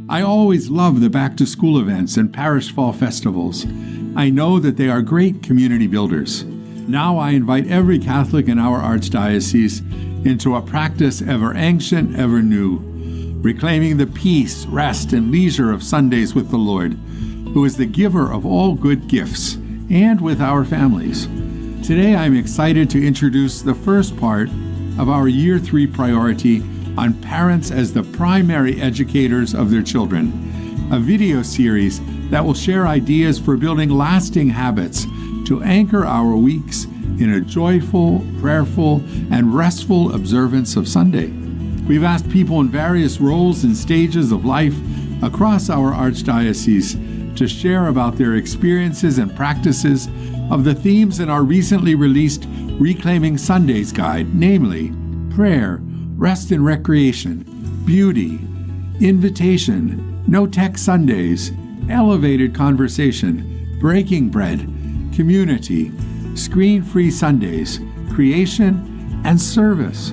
I always love the back-to-school events and parish fall festivals. I know that they are great community builders. Now I invite every Catholic in our archdiocese into a practice ever ancient, ever new, reclaiming the peace, rest, and leisure of Sundays with the Lord, who is the giver of all good gifts, and with our families. Today I'm excited to introduce the first part of our Year 3 priority on parents as the primary educators of their children, a video series that will share ideas for building lasting habits to anchor our weeks in a joyful, prayerful, and restful observance of Sunday. We've asked people in various roles and stages of life across our archdiocese to share about their experiences and practices of the themes in our recently released Reclaiming Sundays guide, namely prayer, rest and recreation, beauty, invitation, no tech Sundays, elevated conversation, breaking bread, community, screen-free Sundays, creation, and service.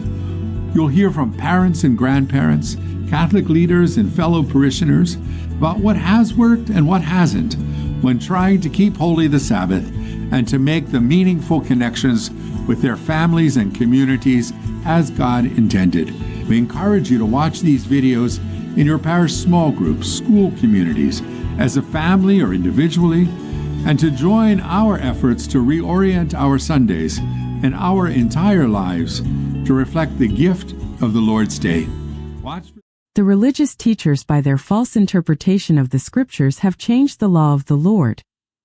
You'll hear from parents and grandparents, Catholic leaders and fellow parishioners about what has worked and what hasn't when trying to keep holy the Sabbath and to make the meaningful connections with their families and communities as God intended. We encourage you to watch these videos in your parish small groups, school communities, as a family or individually, and to join our efforts to reorient our Sundays and our entire lives to reflect the gift of the Lord's Day. The religious teachers, by their false interpretation of the Scriptures, have changed the law of the Lord,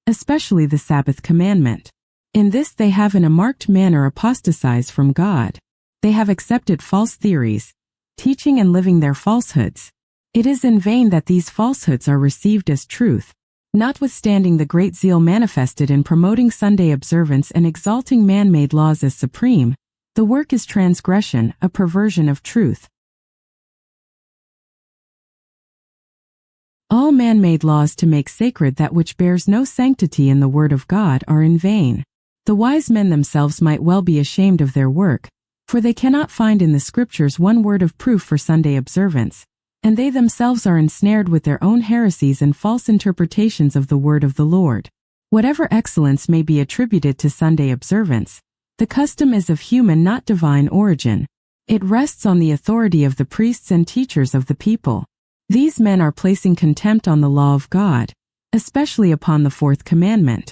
especially the Sabbath commandment. In this they have in a marked manner apostatized from God. They have accepted false theories, teaching and living their falsehoods. It is in vain that these falsehoods are received as truth. Notwithstanding the great zeal manifested in promoting Sunday observance and exalting man-made laws as supreme, the work is transgression, a perversion of truth. All man-made laws to make sacred that which bears no sanctity in the Word of God are in vain. The wise men themselves might well be ashamed of their work, for they cannot find in the Scriptures one word of proof for Sunday observance, and they themselves are ensnared with their own heresies and false interpretations of the word of the Lord. Whatever excellence may be attributed to Sunday observance, the custom is of human, not divine origin. It rests on the authority of the priests and teachers of the people. These men are placing contempt on the law of God, especially upon the fourth commandment.